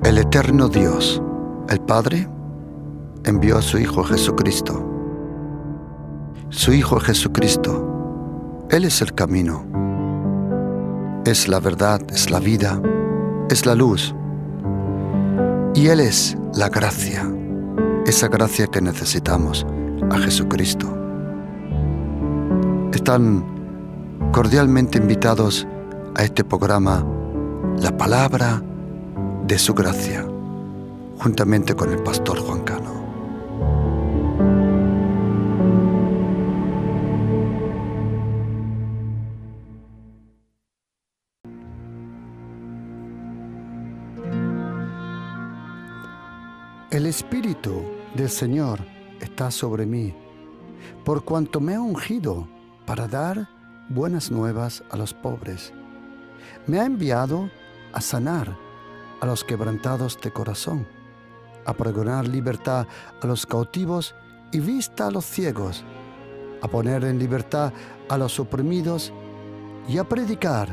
El eterno Dios, el Padre, envió a su Hijo Jesucristo. Su Hijo Jesucristo, Él es el camino, es la verdad, es la vida, es la luz. Y Él es la gracia, esa gracia que necesitamos, a Jesucristo. Están cordialmente invitados a este programa, La Palabra de su Gracia, juntamente con el pastor Juan Cano. El Espíritu del Señor está sobre mí, por cuanto me ha ungido para dar buenas nuevas a los pobres. Me ha enviado a sanar a los quebrantados de corazón, a pregonar libertad a los cautivos y vista a los ciegos, a poner en libertad a los oprimidos y a predicar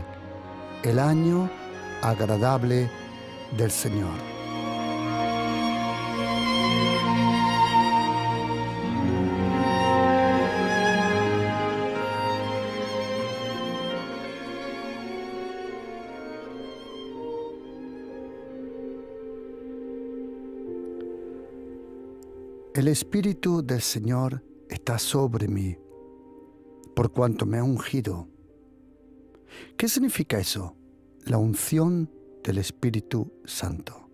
el año agradable del Señor. El Espíritu del Señor está sobre mí, por cuanto me ha ungido. ¿Qué significa eso? La unción del Espíritu Santo.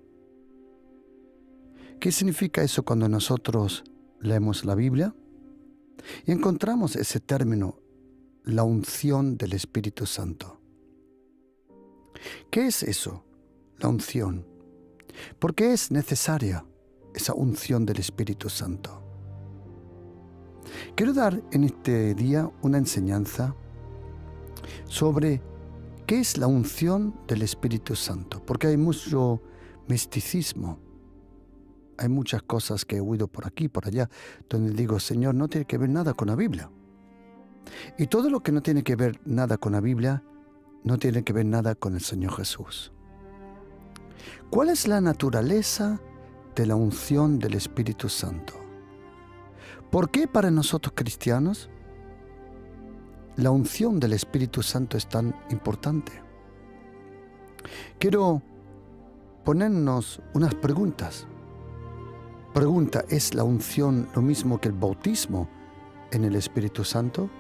¿Qué significa eso cuando nosotros leemos la Biblia y encontramos ese término, la unción del Espíritu Santo? ¿Qué es eso, la unción? ¿Por qué es necesaria esa unción del Espíritu Santo? Quiero dar en este día una enseñanza sobre qué es la unción del Espíritu Santo, porque hay mucho misticismo, hay muchas cosas que he oído por aquí, por allá, donde digo, Señor, no tiene que ver nada con la Biblia. Y todo lo que no tiene que ver nada con la Biblia, no tiene que ver nada con el Señor Jesús. ¿Cuál es la naturaleza de la unción del Espíritu Santo? ¿Por qué para nosotros cristianos la unción del Espíritu Santo es tan importante? Quiero ponernos unas preguntas. Pregunta, ¿es la unción lo mismo que el bautismo en el Espíritu Santo?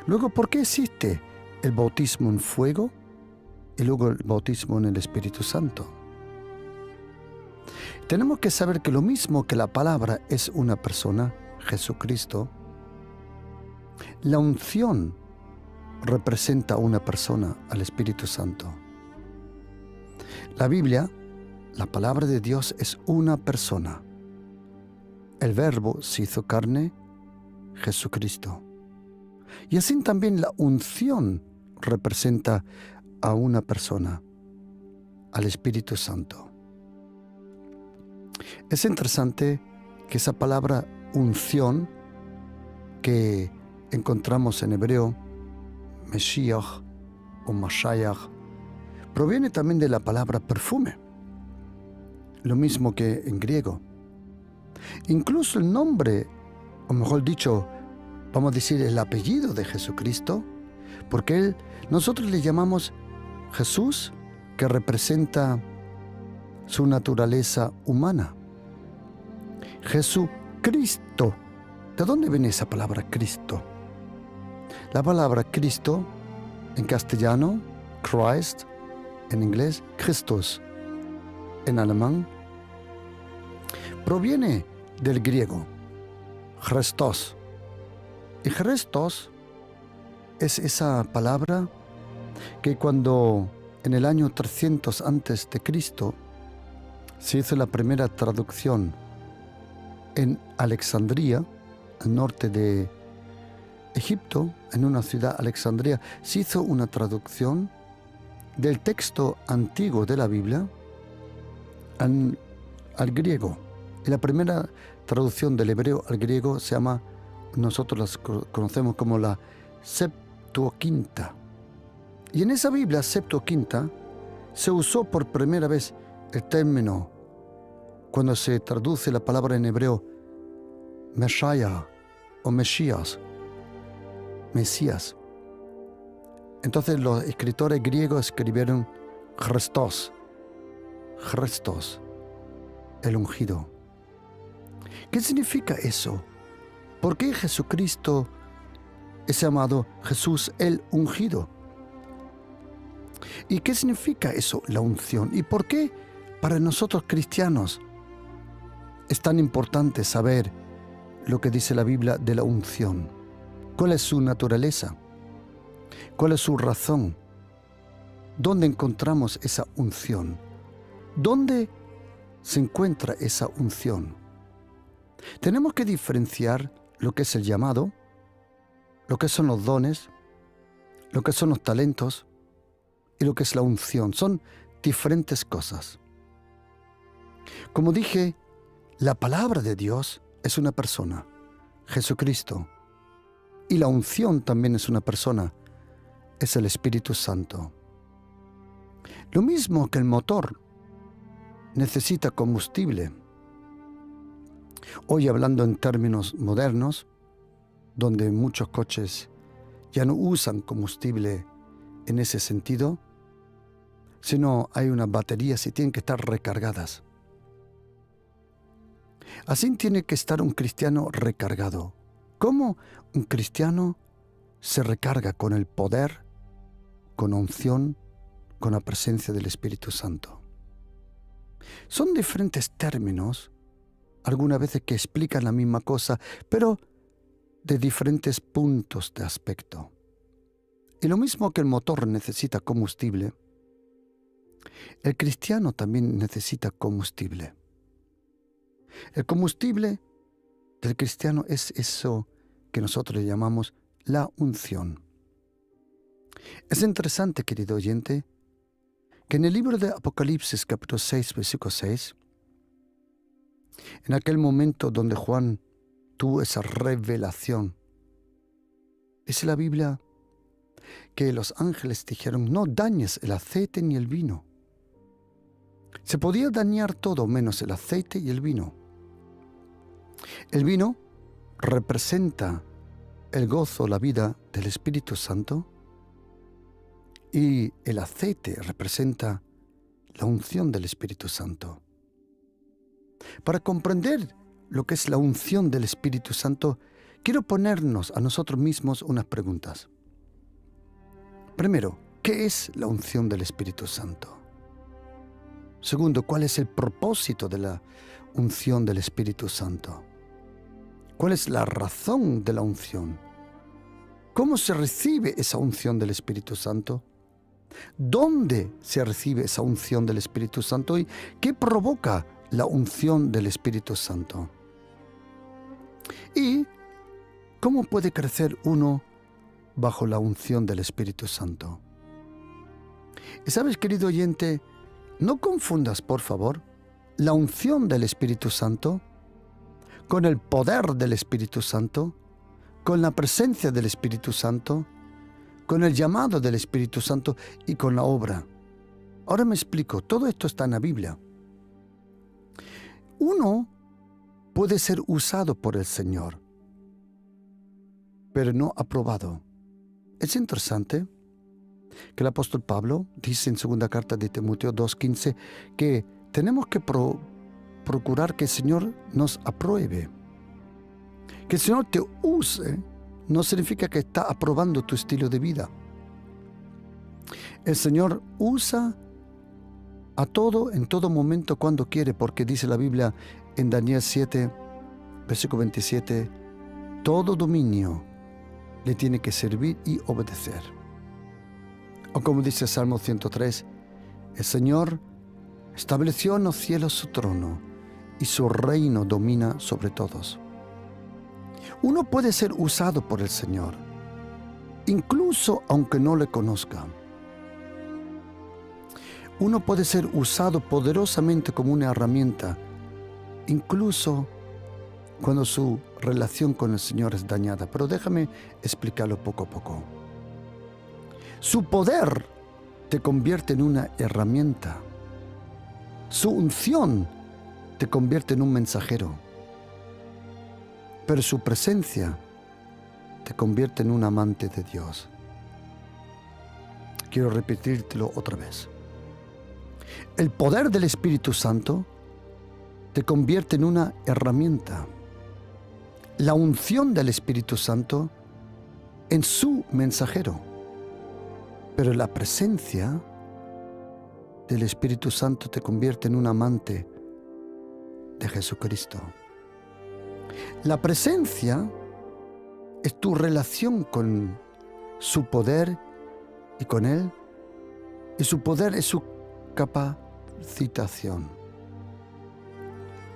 Luego, ¿por qué existe el bautismo en fuego y luego el bautismo en el Espíritu Santo? Tenemos que saber que lo mismo que la palabra es una persona, Jesucristo, la unción representa a una persona, al Espíritu Santo. La Biblia, la palabra de Dios, es una persona. El Verbo se hizo carne, Jesucristo. Y así también la unción representa a una persona, al Espíritu Santo. Es interesante que esa palabra unción que encontramos en hebreo, Meshiach o Mashiach, proviene también de la palabra perfume, lo mismo que en griego. Incluso el nombre, o mejor dicho, vamos a decir el apellido de Jesucristo, porque nosotros le llamamos Jesús, que representa su naturaleza humana. Jesucristo. ¿De dónde viene esa palabra Cristo? La palabra Cristo, en castellano, Christ, en inglés, Christus, en alemán, proviene del griego, Christos. Y Christos es esa palabra que cuando en el año 300 antes de Cristo se hizo la primera traducción en Alejandría, al norte de Egipto, en una ciudad, Alejandría, se hizo una traducción del texto antiguo de la Biblia al griego. Y la primera traducción del hebreo al griego se llama, nosotros la conocemos como la Septuaginta. Y en esa Biblia Septuaginta se usó por primera vez el término, cuando se traduce la palabra en hebreo, Messiah o Mesías, entonces los escritores griegos escribieron Christos, el ungido. ¿Qué significa eso? ¿Por qué Jesucristo es llamado Jesús el ungido? ¿Y qué significa eso, la unción? ¿Y por qué para nosotros cristianos es tan importante saber lo que dice la Biblia de la unción? ¿Cuál es su naturaleza? ¿Cuál es su razón? ¿Dónde encontramos esa unción? ¿Dónde se encuentra esa unción? Tenemos que diferenciar lo que es el llamado, lo que son los dones, lo que son los talentos y lo que es la unción. Son diferentes cosas. Como dije, la palabra de Dios es una persona, Jesucristo. Y la unción también es una persona, es el Espíritu Santo. Lo mismo que el motor necesita combustible. Hoy, hablando en términos modernos, donde muchos coches ya no usan combustible en ese sentido, sino hay unas baterías y tienen que estar recargadas. Así tiene que estar un cristiano recargado. ¿Cómo un cristiano se recarga? Con el poder, con unción, con la presencia del Espíritu Santo. Son diferentes términos, algunas veces que explican la misma cosa, pero de diferentes puntos de aspecto. Y lo mismo que el motor necesita combustible, el cristiano también necesita combustible. El combustible del cristiano es eso que nosotros le llamamos la unción. Es interesante, querido oyente, que en el libro de Apocalipsis, capítulo 6, versículo 6, en aquel momento donde Juan tuvo esa revelación, dice la Biblia que los ángeles dijeron: no dañes el aceite ni el vino. Se podía dañar todo menos el aceite y el vino. El vino representa el gozo, la vida del Espíritu Santo, y el aceite representa la unción del Espíritu Santo. Para comprender lo que es la unción del Espíritu Santo, quiero ponernos a nosotros mismos unas preguntas. Primero, ¿qué es la unción del Espíritu Santo? Segundo, ¿cuál es el propósito de la unción del Espíritu Santo? ¿Cuál es la razón de la unción? ¿Cómo se recibe esa unción del Espíritu Santo? ¿Dónde se recibe esa unción del Espíritu Santo? ¿Y qué provoca la unción del Espíritu Santo? ¿Y cómo puede crecer uno bajo la unción del Espíritu Santo? Y sabes, querido oyente, no confundas, por favor, la unción del Espíritu Santo con el poder del Espíritu Santo, con la presencia del Espíritu Santo, con el llamado del Espíritu Santo y con la obra. Ahora me explico, todo esto está en la Biblia. Uno puede ser usado por el Señor, pero no aprobado. Es interesante que el apóstol Pablo dice en segunda carta de Timoteo 2:15 que tenemos que procurar que el Señor nos apruebe. Que el Señor te use no significa que está aprobando tu estilo de vida. El Señor usa a todo, en todo momento, cuando quiere, porque dice la Biblia en Daniel 7, versículo 27, todo dominio le tiene que servir y obedecer. O como dice Salmo 103, el Señor estableció en los cielos su trono y su reino domina sobre todos. Uno puede ser usado por el Señor, incluso aunque no le conozca. Uno puede ser usado poderosamente como una herramienta, incluso cuando su relación con el Señor es dañada. Pero déjame explicarlo poco a poco. Su poder te convierte en una herramienta. Su unción te convierte en un mensajero, pero su presencia te convierte en un amante de Dios. Quiero repetírtelo otra vez. El poder del Espíritu Santo te convierte en una herramienta. La unción del Espíritu Santo en su mensajero. Pero la presencia del Espíritu Santo te convierte en un amante de Jesucristo. La presencia es tu relación con su poder y con Él, y su poder es su capacitación.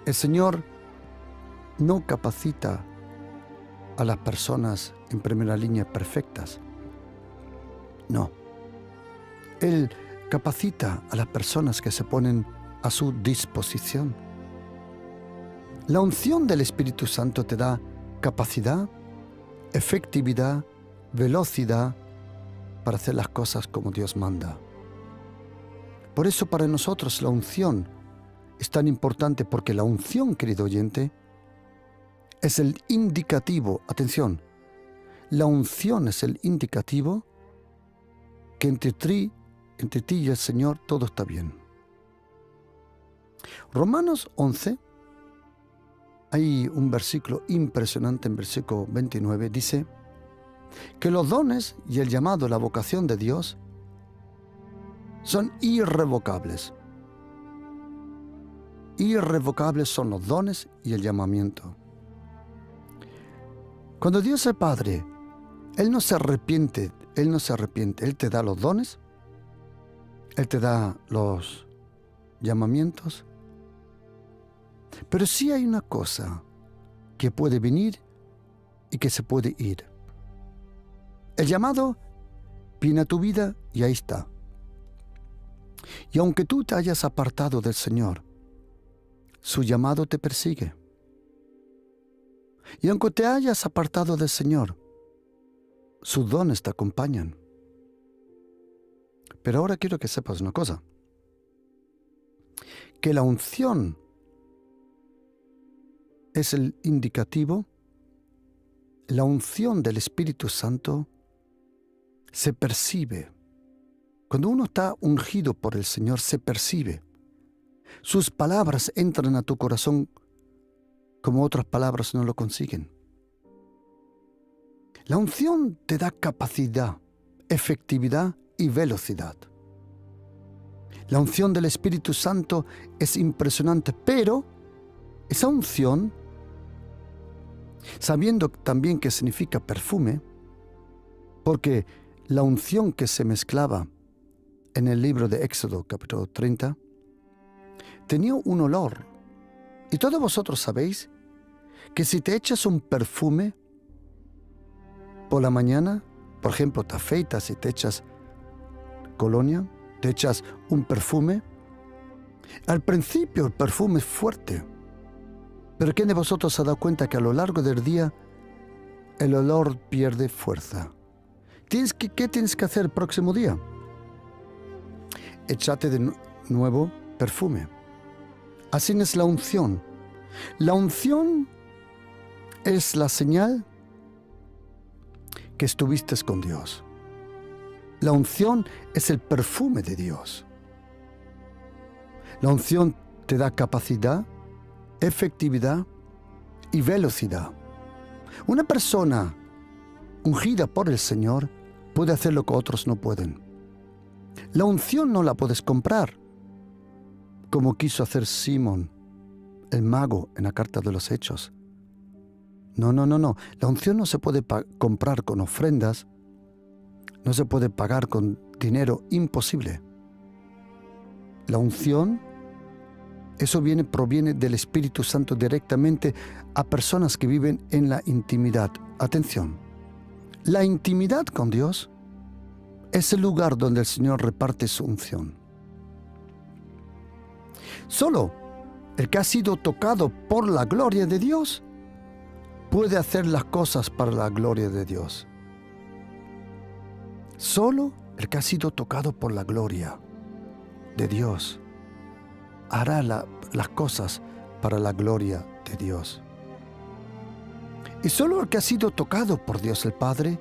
El Señor no capacita a las personas en primera línea perfectas. No. Él capacita a las personas que se ponen a su disposición. La unción del Espíritu Santo te da capacidad, efectividad, velocidad para hacer las cosas como Dios manda. Por eso para nosotros la unción es tan importante, porque la unción, querido oyente, es el indicativo, atención, la unción es el indicativo que entre ti y el Señor todo está bien. Romanos 11, hay un versículo impresionante en versículo 29, dice que los dones y el llamado, la vocación de Dios, son irrevocables. Irrevocables son los dones y el llamamiento. Cuando Dios es Padre, Él no se arrepiente, Él te da los dones, Él te da los llamamientos. Pero sí hay una cosa que puede venir y que se puede ir. El llamado viene a tu vida y ahí está. Y aunque tú te hayas apartado del Señor, su llamado te persigue. Y aunque te hayas apartado del Señor, sus dones te acompañan. Pero ahora quiero que sepas una cosa, que la unción es el indicativo, la unción del Espíritu Santo se percibe. Cuando uno está ungido por el Señor, se percibe. Sus palabras entran a tu corazón como otras palabras no lo consiguen. La unción te da capacidad, efectividad y velocidad. La unción del Espíritu Santo es impresionante, pero esa unción, sabiendo también que significa perfume, porque la unción que se mezclaba en el libro de Éxodo, capítulo 30, tenía un olor. Y todos vosotros sabéis que si te echas un perfume por la mañana, por ejemplo, te afeitas y te echas colonia, te echas un perfume, al principio el perfume es fuerte, pero ¿quién de vosotros se ha dado cuenta que a lo largo del día el olor pierde fuerza? ¿Qué tienes que hacer el próximo día? Échate de nuevo perfume. Así es la unción. La unción es la señal que estuviste con Dios. La unción es el perfume de Dios. La unción te da capacidad, efectividad y velocidad. Una persona ungida por el Señor puede hacer lo que otros no pueden. La unción no la puedes comprar, como quiso hacer Simón, el mago, en la carta de los Hechos. No. La unción no se puede comprar con ofrendas, no se puede pagar con dinero, imposible. La unción, eso proviene del Espíritu Santo directamente a personas que viven en la intimidad. Atención, la intimidad con Dios es el lugar donde el Señor reparte su unción. Solo el que ha sido tocado por la gloria de Dios puede hacer las cosas para la gloria de Dios. Solo el que ha sido tocado por la gloria de Dios hará las cosas para la gloria de Dios. Y solo el que ha sido tocado por Dios el Padre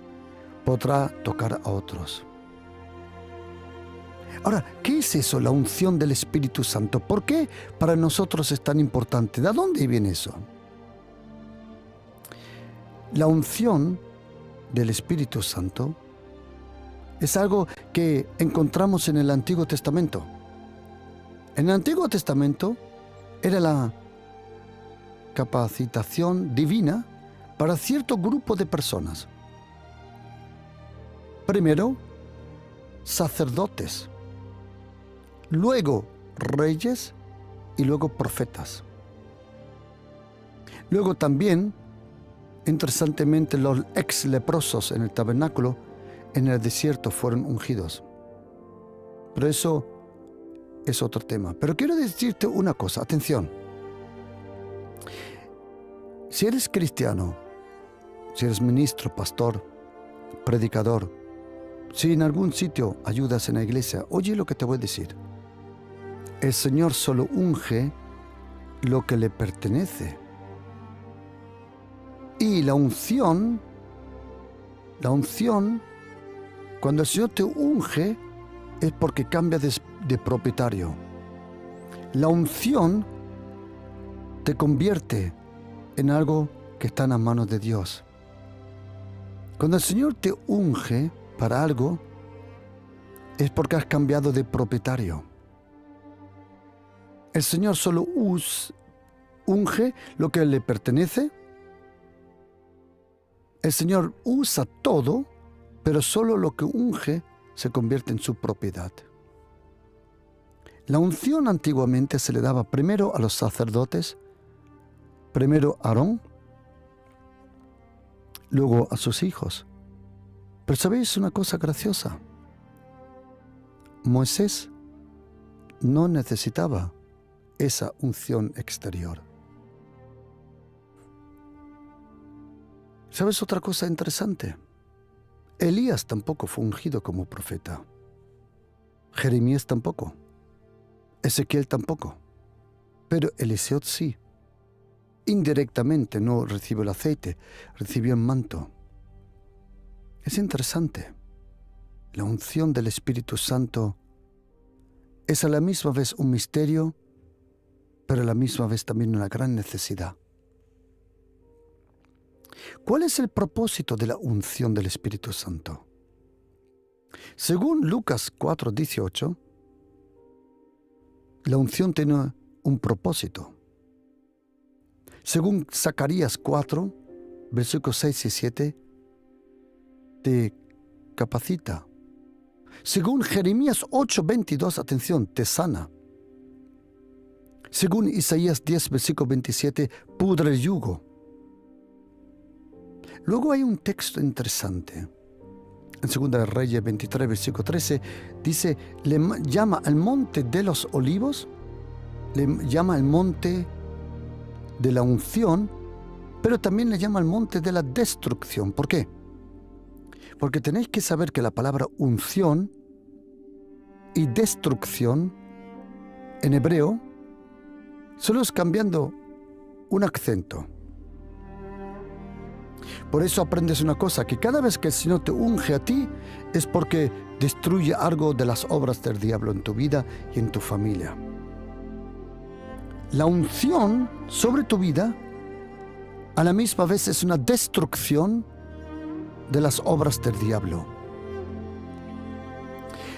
podrá tocar a otros. Ahora, ¿qué es eso, la unción del Espíritu Santo? ¿Por qué para nosotros es tan importante? ¿De dónde viene eso? La unción del Espíritu Santo es algo que encontramos en el Antiguo Testamento. En el Antiguo Testamento era la capacitación divina para cierto grupo de personas. Primero, sacerdotes, luego reyes y luego profetas. Luego también, interesantemente, los ex leprosos en el tabernáculo, en el desierto, fueron ungidos. Pero eso es otro tema. Pero quiero decirte una cosa, atención. Si eres cristiano, si eres ministro, pastor, predicador, si en algún sitio ayudas en la iglesia, oye lo que te voy a decir. El Señor solo unge lo que le pertenece. Y la unción, cuando el Señor te unge, es porque cambia de propietario. La unción te convierte en algo que está en las manos de Dios. Cuando el Señor te unge para algo, es porque has cambiado de propietario. El Señor solo unge lo que le pertenece. El Señor usa todo, pero solo lo que unge se convierte en su propiedad. La unción antiguamente se le daba primero a los sacerdotes, primero a Aarón, luego a sus hijos. Pero ¿sabéis una cosa graciosa? Moisés no necesitaba esa unción exterior. ¿Sabes otra cosa interesante? Elías tampoco fue ungido como profeta. Jeremías tampoco. Ezequiel tampoco. Pero Eliseo sí. Indirectamente no recibió el aceite, recibió el manto. Es interesante. La unción del Espíritu Santo es a la misma vez un misterio, pero a la misma vez también una gran necesidad. ¿Cuál es el propósito de la unción del Espíritu Santo? Según Lucas 4:18, la unción tiene un propósito. Según Zacarías 4, versículos 6 y 7, te capacita. Según Jeremías 8:22, atención, te sana. Según Isaías 10, versículo 27, pudre el yugo. Luego hay un texto interesante. En 2 de Reyes 23, versículo 13, dice, le llama al monte de los olivos, le llama el monte de la unción, pero también le llama el monte de la destrucción. ¿Por qué? Porque tenéis que saber que la palabra unción y destrucción en hebreo solo es cambiando un acento. Por eso aprendes una cosa, que cada vez que el Señor te unge a ti es porque destruye algo de las obras del diablo en tu vida y en tu familia. La unción sobre tu vida a la misma vez es una destrucción de las obras del diablo.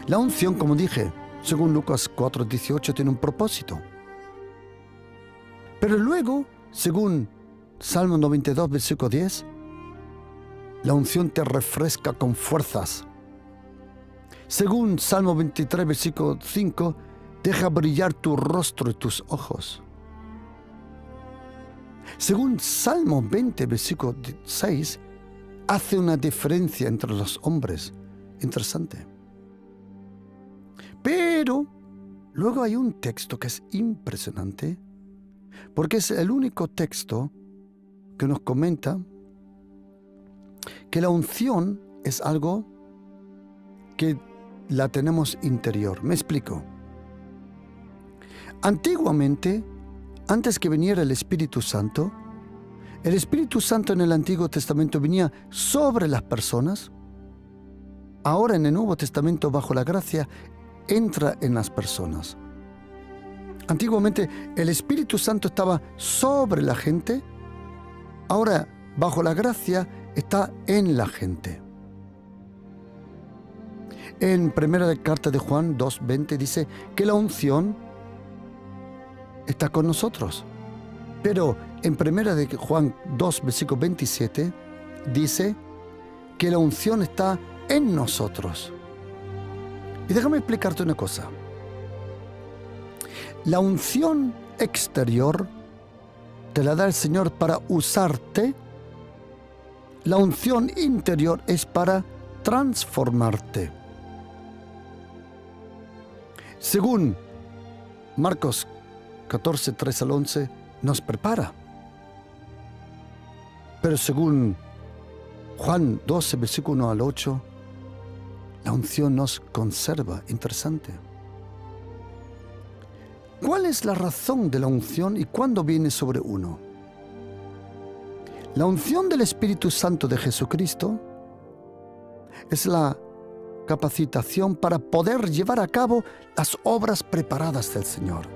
La unción, como dije, según Lucas 4:18, tiene un propósito. Pero luego, según Salmo 92, versículo 10, la unción te refresca con fuerzas. Según Salmo 23, versículo 5, deja brillar tu rostro y tus ojos. Según Salmo 20, versículo 6, hace una diferencia entre los hombres. Interesante. Pero luego hay un texto que es impresionante, porque es el único texto que nos comenta que la unción es algo que la tenemos interior. Me explico. Antiguamente, antes que viniera el Espíritu Santo en el Antiguo Testamento venía sobre las personas. Ahora en el Nuevo Testamento, bajo la gracia, entra en las personas. Antiguamente el Espíritu Santo estaba sobre la gente. Ahora, bajo la gracia, está en la gente. En primera carta de Juan 2:20 dice que la unción está con nosotros. Pero en primera de Juan 2, versículo 27, dice que la unción está en nosotros. Y déjame explicarte una cosa. La unción exterior te la da el Señor para usarte. La unción interior es para transformarte. Según Marcos 14, 3 al 11, nos prepara. Pero según Juan 12, versículo 1 al 8, la unción nos conserva. Interesante. ¿Cuál es la razón de la unción y cuándo viene sobre uno? La unción del Espíritu Santo de Jesucristo es la capacitación para poder llevar a cabo las obras preparadas del Señor.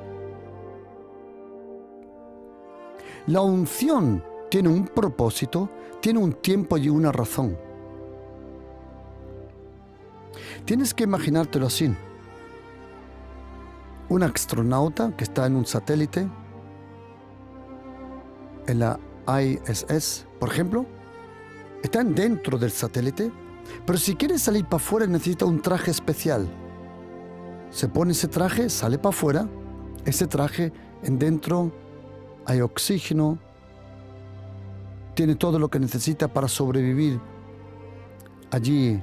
La unción tiene un propósito, tiene un tiempo y una razón. Tienes que imaginártelo así. Un astronauta que está en un satélite, en la ISS, por ejemplo, está dentro del satélite, pero si quiere salir para afuera necesita un traje especial. Se pone ese traje, sale para afuera, ese traje dentro hay oxígeno, tiene todo lo que necesita para sobrevivir allí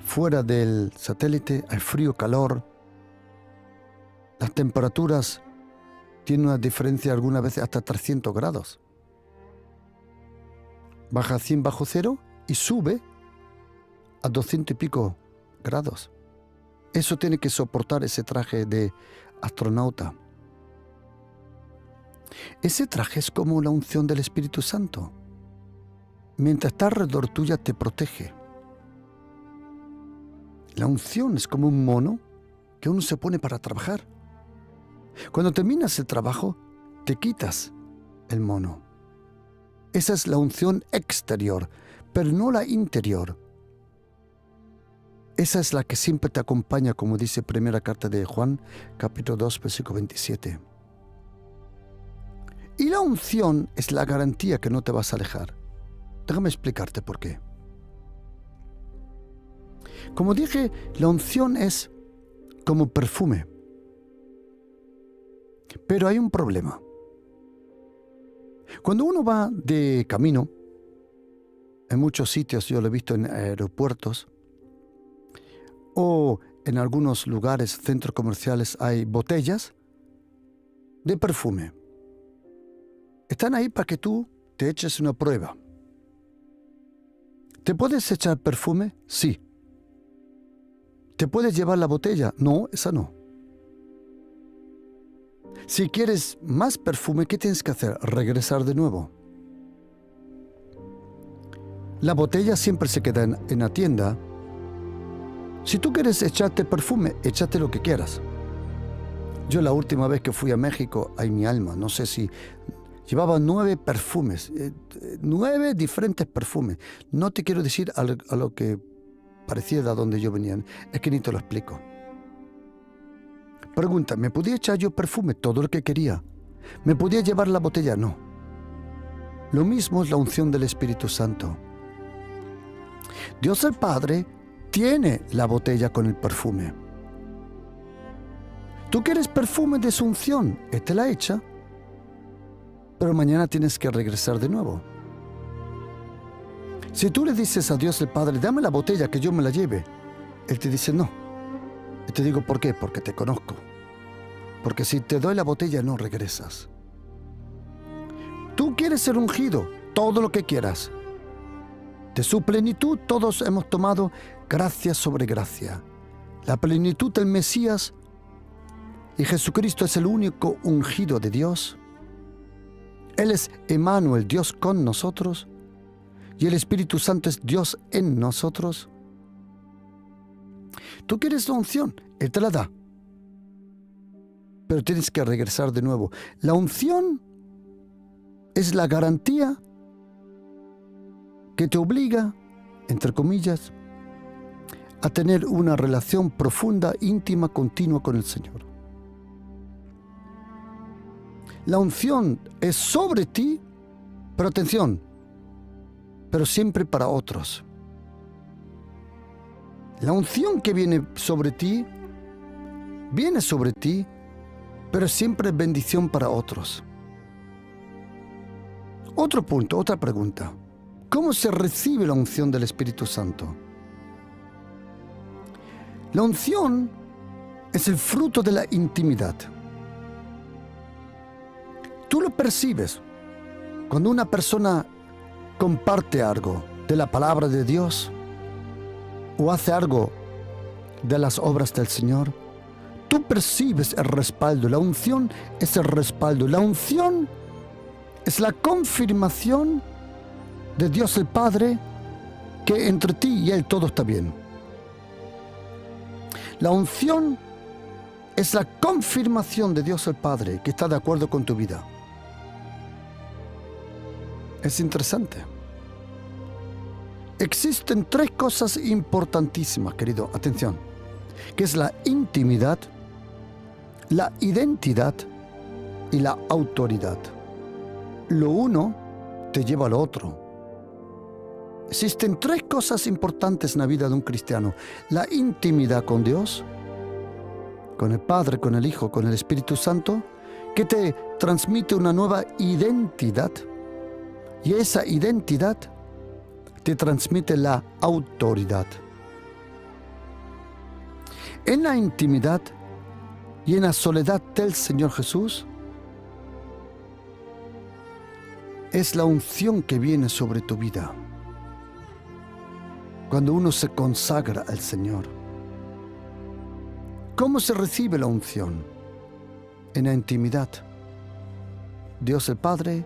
fuera del satélite. Hay frío, calor. Las temperaturas tienen una diferencia algunas veces hasta 300 grados. Baja a 100 bajo cero y sube a 200 y pico grados. Eso tiene que soportar ese traje de astronauta. Ese traje es como la unción del Espíritu Santo. Mientras está alrededor tuya, te protege. La unción es como un mono que uno se pone para trabajar. Cuando terminas el trabajo, te quitas el mono. Esa es la unción exterior, pero no la interior. Esa es la que siempre te acompaña, como dice primera carta de Juan, capítulo 2, versículo 27. Y la unción es la garantía que no te vas a alejar. Déjame explicarte por qué. Como dije, la unción es como perfume. Pero hay un problema. Cuando uno va de camino, en muchos sitios, yo lo he visto en aeropuertos, o en algunos lugares, centros comerciales, hay botellas de perfume. Están ahí para que tú te eches una prueba. ¿Te puedes echar perfume? Sí. ¿Te puedes llevar la botella? No, esa no. Si quieres más perfume, ¿qué tienes que hacer? Regresar de nuevo. La botella siempre se queda en la tienda. Si tú quieres echarte perfume, échate lo que quieras. Yo la última vez que fui a México, ay mi alma, no sé si... Llevaba 9 perfumes, 9 diferentes perfumes. No te quiero decir a lo que parecía de donde yo venía. Es que ni te lo explico. Pregunta, ¿me podía echar yo perfume? Todo lo que quería. ¿Me podía llevar la botella? No. Lo mismo es la unción del Espíritu Santo. Dios el Padre tiene la botella con el perfume. ¿Tú quieres perfume de su unción? Él te la echa. Pero mañana tienes que regresar de nuevo. Si tú le dices a Dios el Padre, dame la botella que yo me la lleve, Él te dice no. Y te digo, ¿por qué? Porque te conozco. Porque si te doy la botella, no regresas. Tú quieres ser ungido, todo lo que quieras. De su plenitud todos hemos tomado gracia sobre gracia. La plenitud del Mesías y Jesucristo es el único ungido de Dios. Él es Emmanuel, Dios con nosotros, y el Espíritu Santo es Dios en nosotros. Tú quieres la unción, Él te la da, pero tienes que regresar de nuevo. La unción es la garantía que te obliga, entre comillas, a tener una relación profunda, íntima, continua con el Señor. La unción es sobre ti, pero atención, pero siempre para otros. La unción que viene sobre ti, pero siempre es bendición para otros. Otro punto, otra pregunta. ¿Cómo se recibe la unción del Espíritu Santo? La unción es el fruto de la intimidad. Tú lo percibes cuando una persona comparte algo de la palabra de Dios o hace algo de las obras del Señor. Tú percibes el respaldo. La unción es el respaldo. La unción es la confirmación de Dios el Padre que entre ti y Él todo está bien. La unción es la confirmación de Dios el Padre que está de acuerdo con tu vida. Es interesante. Existen tres cosas importantísimas, querido, atención, que es la intimidad, la identidad y la autoridad. Lo uno te lleva al otro. Existen tres cosas importantes en la vida de un cristiano: la intimidad con Dios, con el Padre, con el Hijo, con el Espíritu Santo, que te transmite una nueva identidad, y esa identidad te transmite la autoridad. En la intimidad y en la soledad del Señor Jesús es la unción que viene sobre tu vida. Cuando uno se consagra al Señor. ¿Cómo se recibe la unción? En la intimidad. Dios el Padre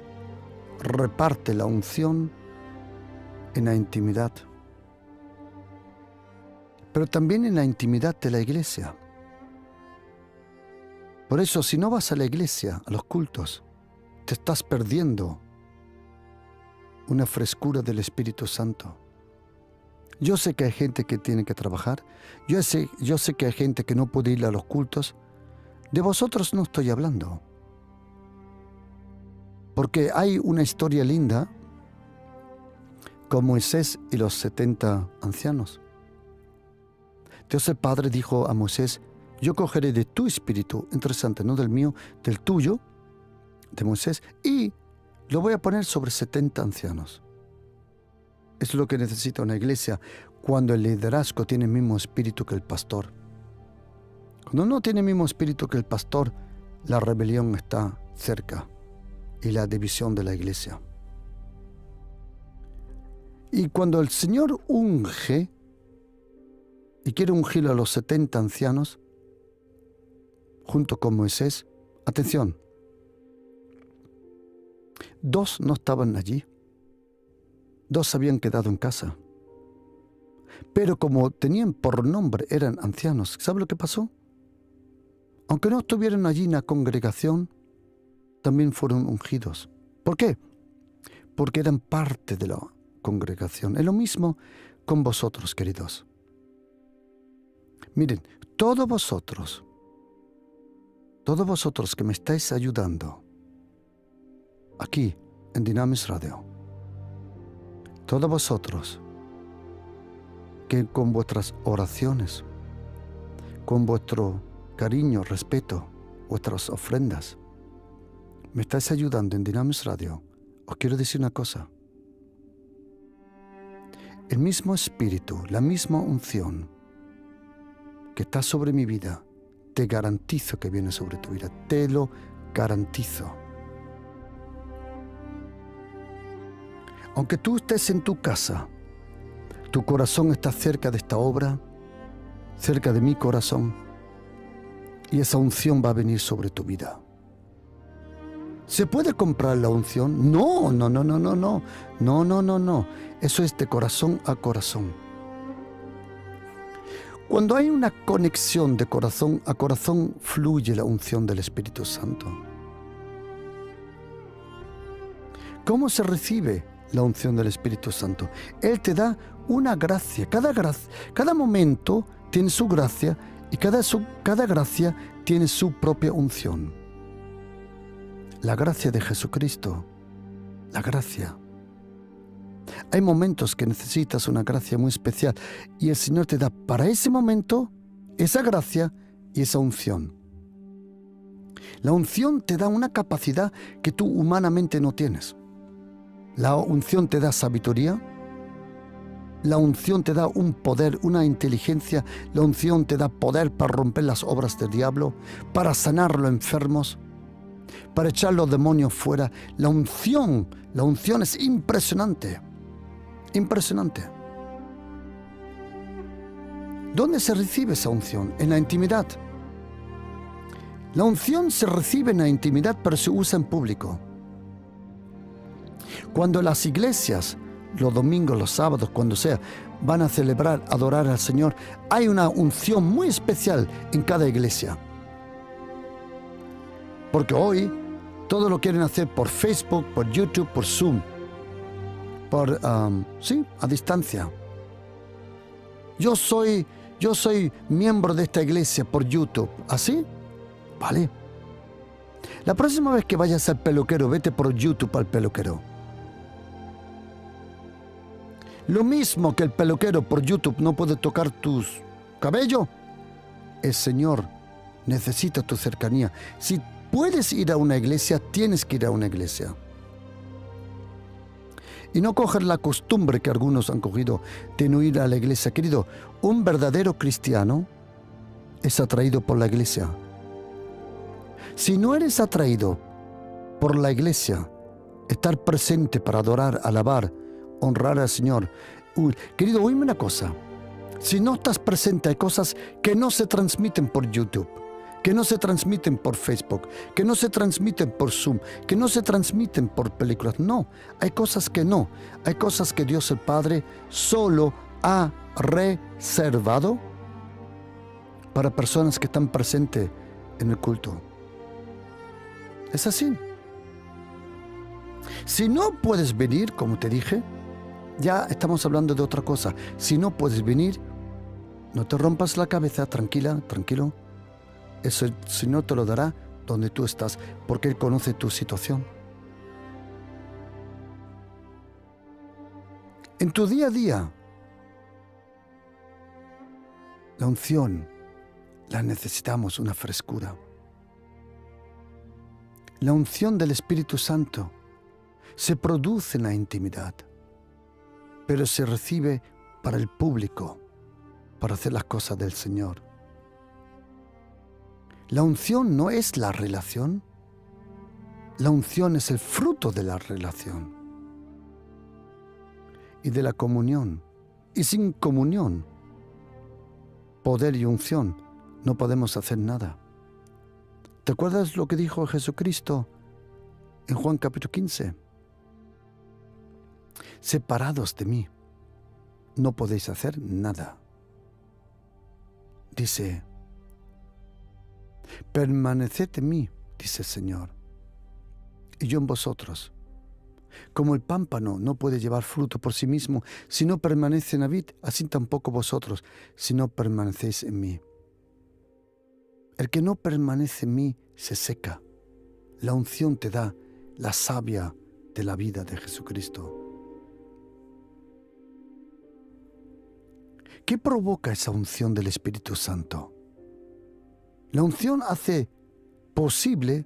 reparte la unción en la intimidad, pero también en la intimidad de la iglesia. Por eso, si no vas a la iglesia, a los cultos, te estás perdiendo una frescura del Espíritu Santo. Yo sé que hay gente que tiene que trabajar, yo sé que hay gente que no puede ir a los cultos. De vosotros no estoy hablando, porque hay una historia linda con Moisés y los 70 ancianos. Dios el Padre dijo a Moisés: yo cogeré de tu espíritu, interesante, no del mío, del tuyo, de Moisés, y lo voy a poner sobre 70 ancianos. Eso es lo que necesita una iglesia cuando el liderazgo tiene el mismo espíritu que el pastor. Cuando no tiene el mismo espíritu que el pastor, la rebelión está cerca y la división de la iglesia. Y cuando el Señor unge y quiere ungir a los 70 ancianos, junto con Moisés, atención, 2 no estaban allí, 2 se habían quedado en casa. Pero como tenían por nombre, eran ancianos, ¿sabe lo que pasó? Aunque no estuvieran allí en la congregación, también fueron ungidos. ¿Por qué? Porque eran parte de la congregación. Es lo mismo con vosotros, queridos. Miren, todos vosotros que me estáis ayudando aquí en Dynamis Radio, todos vosotros que con vuestras oraciones, con vuestro cariño, respeto, vuestras ofrendas, me estáis ayudando en Dynamis Radio, os quiero decir una cosa. El mismo espíritu, la misma unción que está sobre mi vida, te garantizo que viene sobre tu vida. Te lo garantizo. Aunque tú estés en tu casa, tu corazón está cerca de esta obra, cerca de mi corazón. y esa unción va a venir sobre tu vida. ¿Se puede comprar la unción? No, no, no, no, no, no. No, no, no, no. Eso es de corazón a corazón. Cuando hay una conexión de corazón a corazón, fluye la unción del Espíritu Santo. ¿Cómo se recibe la unción del Espíritu Santo? Él te da una gracia. Cada momento tiene su gracia y cada gracia tiene su propia unción. La gracia de Jesucristo, la gracia. Hay momentos que necesitas una gracia muy especial y el Señor te da para ese momento esa gracia y esa unción. La unción te da una capacidad que tú humanamente no tienes. La unción te da sabiduría, la unción te da un poder, una inteligencia, la unción te da poder para romper las obras del diablo, para sanar a los enfermos, para echar los demonios fuera. La unción es impresionante, impresionante. ¿Dónde se recibe esa unción? En la intimidad. La unción se recibe en la intimidad, pero se usa en público. Cuando las iglesias, los domingos, los sábados, cuando sea, van a celebrar, adorar al Señor, hay una unción muy especial en cada iglesia. Porque hoy todo lo quieren hacer por Facebook, por YouTube, por Zoom, a distancia. Yo soy miembro de esta iglesia por YouTube. ¿Así? Vale. La próxima vez que vayas al peluquero, vete por YouTube al peluquero. Lo mismo que el peluquero por YouTube no puede tocar tus cabellos, el Señor necesita tu cercanía. Si puedes ir a una iglesia, tienes que ir a una iglesia. Y no coger la costumbre que algunos han cogido de no ir a la iglesia. Querido, un verdadero cristiano es atraído por la iglesia. Si no eres atraído por la iglesia, estar presente para adorar, alabar, honrar al Señor. Querido, oíme una cosa. Si no estás presente, hay cosas que no se transmiten por YouTube, que no se transmiten por Facebook, que no se transmiten por Zoom, que no se transmiten por películas. No, hay cosas que no. Hay cosas que Dios el Padre solo ha reservado para personas que están presentes en el culto. Es así. Si no puedes venir, como te dije, ya estamos hablando de otra cosa. Si no puedes venir, no te rompas la cabeza, tranquila, tranquilo. Eso el Señor te lo dará donde tú estás, porque Él conoce tu situación. En tu día a día, la unción la necesitamos, una frescura. La unción del Espíritu Santo se produce en la intimidad, pero se recibe para el público, para hacer las cosas del Señor. La unción no es la relación, la unción es el fruto de la relación y de la comunión. Y sin comunión, poder y unción, no podemos hacer nada. ¿Te acuerdas lo que dijo Jesucristo en Juan capítulo 15? Separados de mí, no podéis hacer nada. Dice, permaneced en mí, dice el Señor, y yo en vosotros. Como el pámpano no puede llevar fruto por sí mismo si no permanece en la vid, así tampoco vosotros si no permanecéis en mí. El que no permanece en mí se seca. La unción te da la savia de la vida de Jesucristo. ¿Qué provoca esa unción del Espíritu Santo? La unción hace posible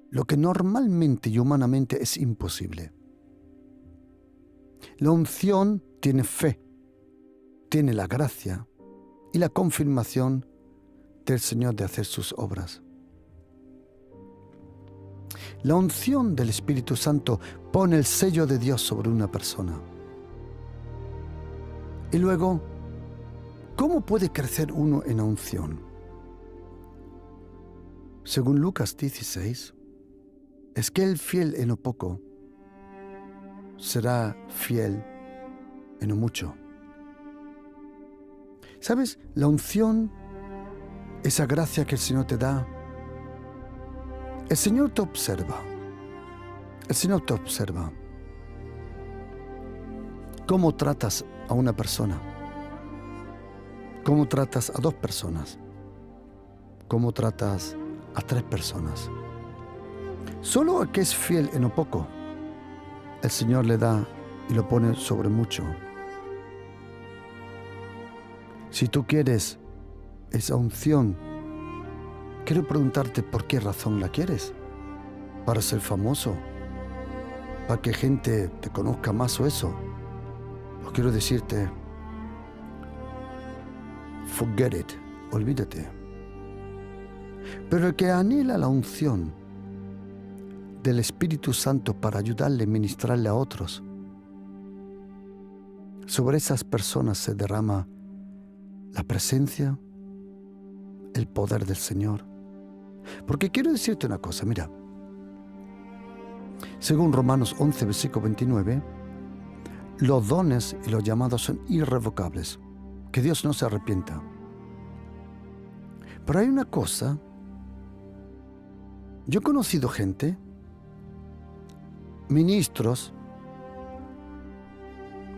lo que normalmente y humanamente es imposible. La unción tiene fe, tiene la gracia y la confirmación del Señor de hacer sus obras. La unción del Espíritu Santo pone el sello de Dios sobre una persona. Y luego, ¿cómo puede crecer uno en la unción? según Lucas 16, es que el fiel en lo poco será fiel en lo mucho. ¿Sabes? La unción, esa gracia que el Señor te da, el Señor te observa. El Señor te observa. ¿Cómo tratas a una persona? ¿Cómo tratas a 2 personas? ¿Cómo tratas a 3 personas? Solo al que es fiel en lo poco, el Señor le da y lo pone sobre mucho. Si tú quieres esa unción, quiero preguntarte por qué razón la quieres. ¿Para ser famoso? ¿Para que gente te conozca más o eso? Pues quiero decirte, forget it, olvídate. Pero el que anhela la unción del Espíritu Santo para ayudarle, ministrarle a otros, sobre esas personas se derrama la presencia, el poder del Señor. Porque quiero decirte una cosa, mira, según Romanos 11, versículo 29, los dones y los llamados son irrevocables, que Dios no se arrepienta. Pero hay una cosa, yo he conocido gente, ministros,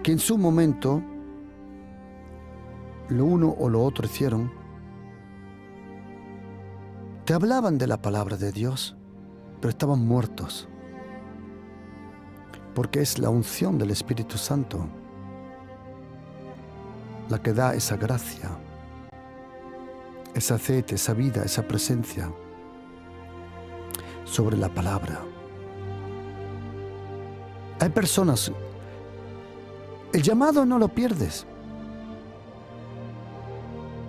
que en su momento lo uno o lo otro hicieron, te hablaban de la palabra de Dios, pero estaban muertos, porque es la unción del Espíritu Santo la que da esa gracia, ese aceite, esa vida, esa presencia sobre la palabra. Hay personas, el llamado no lo pierdes,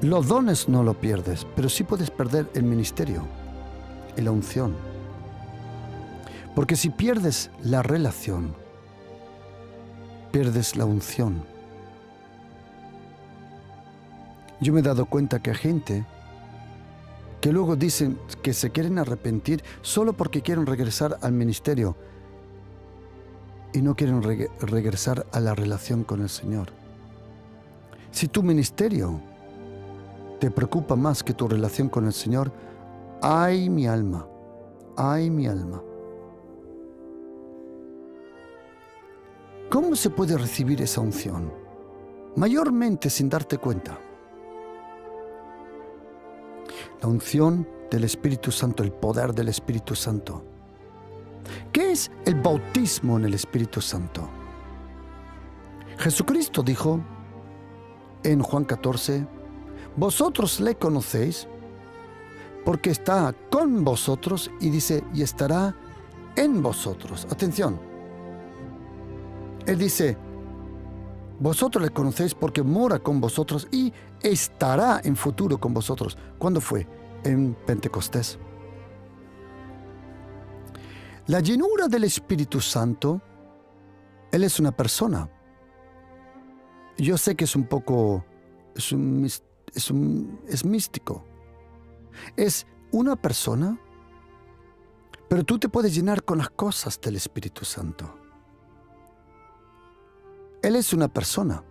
los dones no lo pierdes, pero sí puedes perder el ministerio y la unción. Porque si pierdes la relación, pierdes la unción. Yo me he dado cuenta que hay gente que luego dicen que se quieren arrepentir solo porque quieren regresar al ministerio y no quieren regresar a la relación con el Señor. Si tu ministerio te preocupa más que tu relación con el Señor, ¡ay mi alma! ¡Ay mi alma! ¿Cómo se puede recibir esa unción? Mayormente sin darte cuenta. La unción del Espíritu Santo, el poder del Espíritu Santo. ¿Qué es el bautismo en el Espíritu Santo? Jesucristo dijo en Juan 14, vosotros le conocéis porque está con vosotros y dice, y estará en vosotros. Atención. Él dice, vosotros le conocéis porque mora con vosotros y estará en futuro con vosotros. ¿Cuándo fue? En Pentecostés. La llenura del Espíritu Santo, Él es una persona. Yo sé que es un poco, es místico. Es una persona, pero tú te puedes llenar con las cosas del Espíritu Santo. Él es una persona.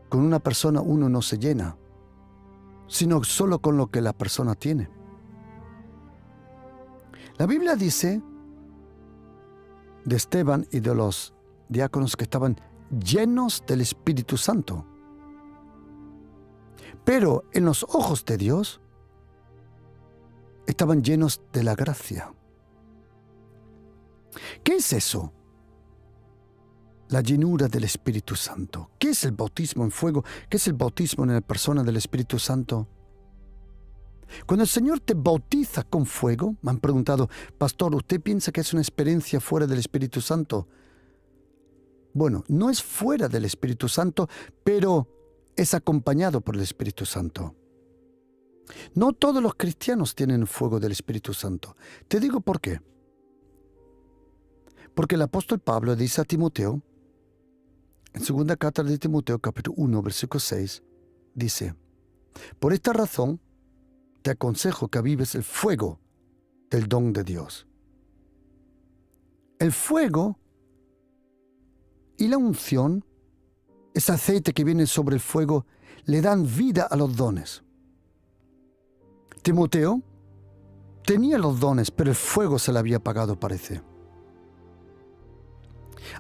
Con una persona uno no se llena, sino solo con lo que la persona tiene. La Biblia dice de Esteban y de los diáconos que estaban llenos del Espíritu Santo. Pero en los ojos de Dios estaban llenos de la gracia. ¿Qué es eso? La llenura del Espíritu Santo. ¿Qué es el bautismo en fuego? ¿Qué es el bautismo en la persona del Espíritu Santo? Cuando el Señor te bautiza con fuego, me han preguntado, pastor, ¿usted piensa que es una experiencia fuera del Espíritu Santo? Bueno, no es fuera del Espíritu Santo, pero es acompañado por el Espíritu Santo. No todos los cristianos tienen el fuego del Espíritu Santo. Te digo por qué. Porque el apóstol Pablo dice a Timoteo, en segunda carta de Timoteo, capítulo 1, versículo 6, dice, por esta razón te aconsejo que avives el fuego del don de Dios. El fuego y la unción, ese aceite que viene sobre el fuego, le dan vida a los dones. Timoteo tenía los dones, pero el fuego se le había apagado, parece.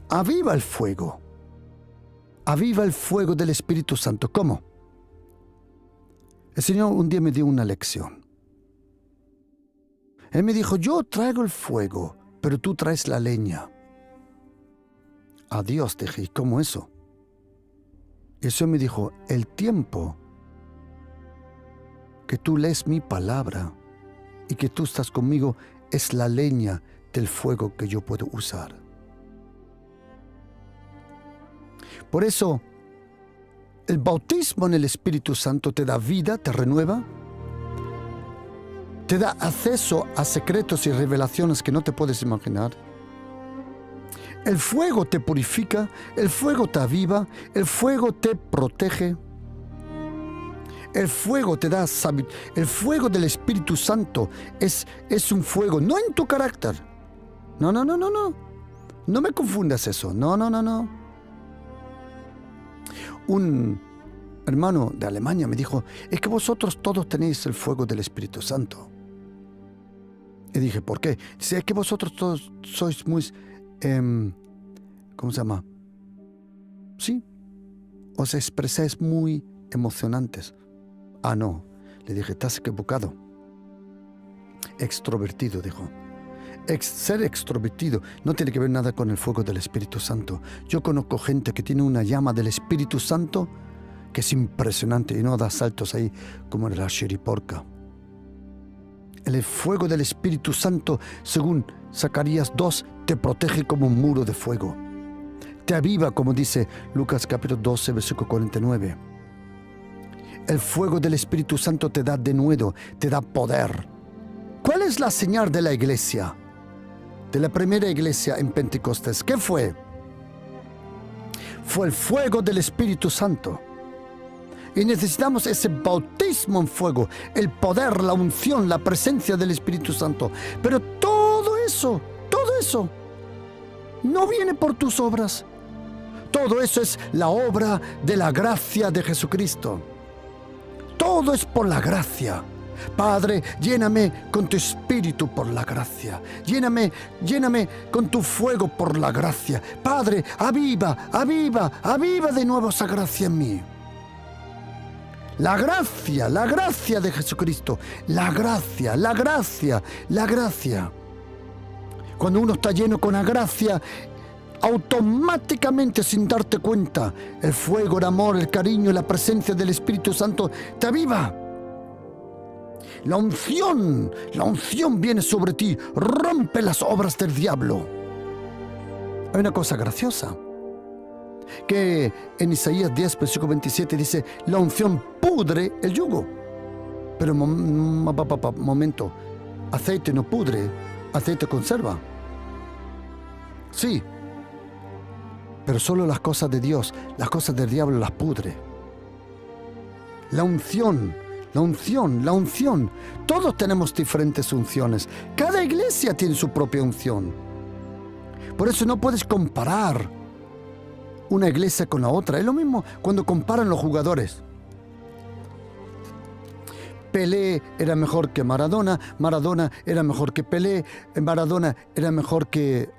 Aviva el fuego. Aviva el fuego del Espíritu Santo. ¿Cómo? El Señor un día me dio una lección. Él me dijo, yo traigo el fuego, pero tú traes la leña. A Dios dije, ¿y cómo eso? Y el Señor me dijo, el tiempo que tú lees mi palabra y que tú estás conmigo es la leña del fuego que yo puedo usar. Por eso, el bautismo en el Espíritu Santo te da vida, te renueva, te da acceso a secretos y revelaciones que no te puedes imaginar. El fuego te purifica, el fuego te aviva, el fuego te protege. El fuego te da sabiduría. El fuego del Espíritu Santo es un fuego, no en tu carácter. No. No me confundas eso. No. Un hermano de Alemania me dijo, es que vosotros todos tenéis el fuego del Espíritu Santo. Y dije, ¿por qué? Dice, es que vosotros todos sois muy... ¿cómo se llama? Sí, os expresáis muy emocionantes. Ah, no, le dije, estás equivocado. Extrovertido, dijo. Ser extrovertido no tiene que ver nada con el fuego del Espíritu Santo. Yo conozco gente que tiene una llama del Espíritu Santo que es impresionante y no da saltos ahí como en la chiriporca. El fuego del Espíritu Santo, según Zacarías 2, te protege como un muro de fuego. Te aviva, como dice Lucas capítulo 12, versículo 49. El fuego del Espíritu Santo te da denuedo, te da poder. ¿Cuál es la señal de la iglesia? De la primera iglesia en Pentecostés. ¿Qué fue? Fue el fuego del Espíritu Santo. Y necesitamos ese bautismo en fuego, el poder, la unción, la presencia del Espíritu Santo. Pero todo eso no viene por tus obras. Todo eso es la obra de la gracia de Jesucristo. Todo es por la gracia. Padre, lléname con tu espíritu por la gracia. Lléname con tu fuego por la gracia. Padre, aviva de nuevo esa gracia en mí. La gracia de Jesucristo. La gracia. Cuando uno está lleno con la gracia, automáticamente, sin darte cuenta, el fuego, el amor, el cariño, la presencia del Espíritu Santo te aviva. La unción viene sobre ti, rompe las obras del diablo. Hay una cosa graciosa, que en Isaías 10, versículo 27 dice, la unción pudre el yugo. Pero momento, aceite no pudre, aceite conserva. Sí, pero solo las cosas de Dios, las cosas del diablo las pudre. La unción. Todos tenemos diferentes unciones. Cada iglesia tiene su propia unción. Por eso no puedes comparar una iglesia con la otra. Es lo mismo cuando comparan los jugadores. Pelé era mejor que Maradona, Maradona era mejor que Pelé, Maradona era mejor que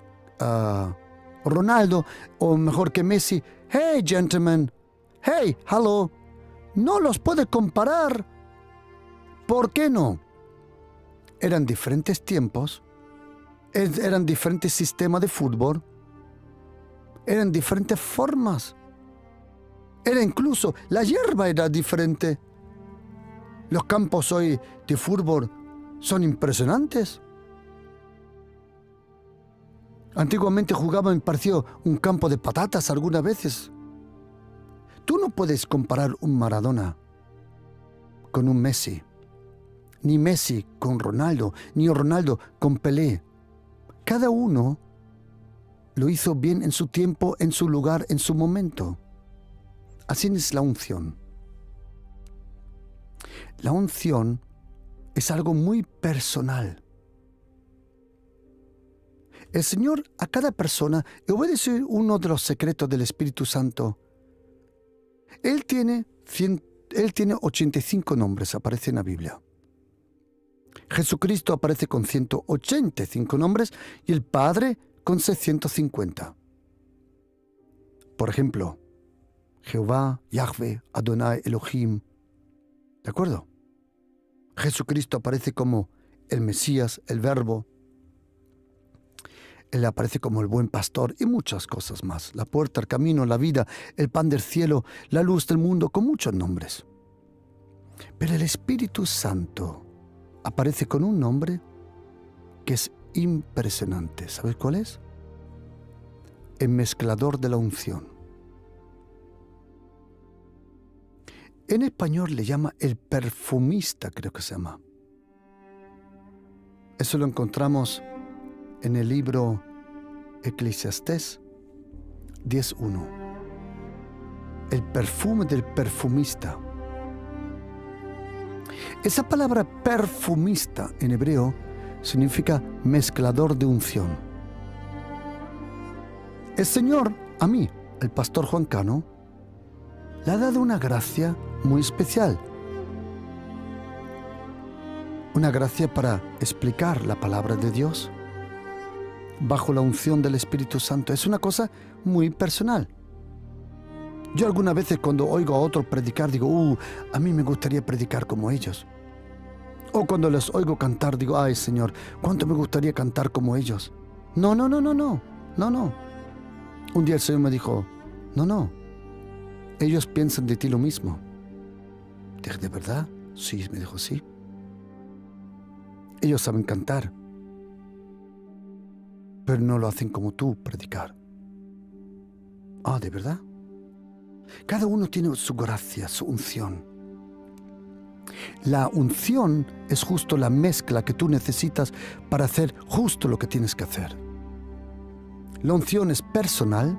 Ronaldo o mejor que Messi. Hey, gentlemen. Hey, hello. No los puedes comparar. ¿Por qué no? Eran diferentes tiempos, eran diferentes sistemas de fútbol, eran diferentes formas. Era incluso, la hierba era diferente. Los campos hoy de fútbol son impresionantes. Antiguamente jugaban, me pareció, un campo de patatas algunas veces. Tú no puedes comparar un Maradona con un Messi, ni Messi con Ronaldo, ni Ronaldo con Pelé. Cada uno lo hizo bien en su tiempo, en su lugar, en su momento. Así es la unción. La unción es algo muy personal. El Señor a cada persona, y voy a decir uno de los secretos del Espíritu Santo, Él tiene 85 nombres, aparece en la Biblia. Jesucristo aparece con 185 nombres y el Padre con 650. Por ejemplo, Jehová, Yahvé, Adonai, Elohim. ¿De acuerdo? Jesucristo aparece como el Mesías, el Verbo. Él aparece como el buen pastor y muchas cosas más. La puerta, el camino, la vida, el pan del cielo, la luz del mundo, con muchos nombres. Pero el Espíritu Santo aparece con un nombre que es impresionante. ¿Sabes cuál es? El mezclador de la unción. En español le llama el perfumista, creo que se llama. Eso lo encontramos en el libro Eclesiastés 10:1. El perfume del perfumista. Esa palabra perfumista en hebreo significa mezclador de unción. El Señor, a mí, el pastor Juan Cano, le ha dado una gracia muy especial. Una gracia para explicar la palabra de Dios bajo la unción del Espíritu Santo. Es una cosa muy personal. Yo algunas veces cuando oigo a otros predicar digo, a mí me gustaría predicar como ellos. O cuando les oigo cantar digo, ay Señor, cuánto me gustaría cantar como ellos. No. Un día el Señor me dijo, no. Ellos piensan de ti lo mismo. Dije, ¿de verdad? Sí, me dijo, sí. Ellos saben cantar, pero no lo hacen como tú, predicar. Ah, ¿de verdad? Cada uno tiene su gracia, su unción. La unción es justo la mezcla que tú necesitas para hacer justo lo que tienes que hacer. La unción es personal.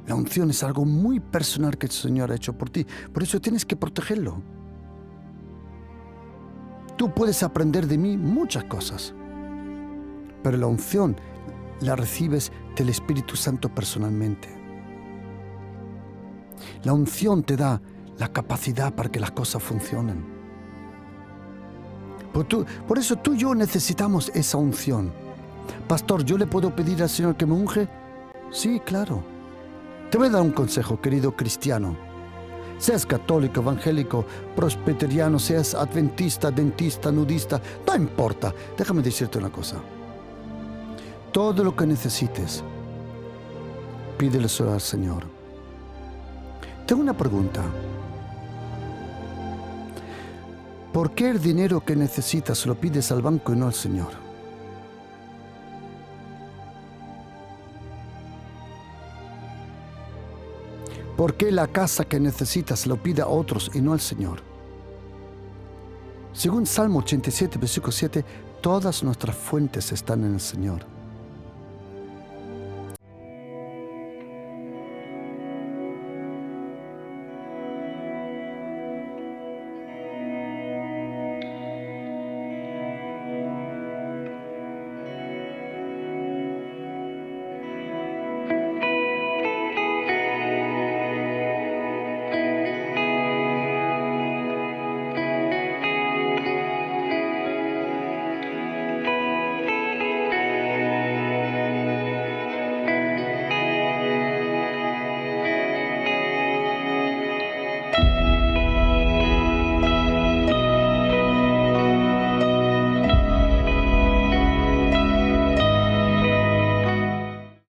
La unción es algo muy personal que el Señor ha hecho por ti. Por eso tienes que protegerlo. Tú puedes aprender de mí muchas cosas, pero la unción la recibes del Espíritu Santo personalmente. La unción te da la capacidad para que las cosas funcionen. Por eso tú y yo necesitamos esa unción. Pastor, ¿yo le puedo pedir al Señor que me unge? Sí, claro. Te voy a dar un consejo, querido cristiano. Seas católico, evangélico, presbiteriano, seas adventista, dentista, nudista, no importa. Déjame decirte una cosa. Todo lo que necesites, pídele solo al Señor. Tengo una pregunta. ¿Por qué el dinero que necesitas lo pides al banco y no al Señor? ¿Por qué la casa que necesitas lo pide a otros y no al Señor? Según Salmo 87, versículo 7, todas nuestras fuentes están en el Señor.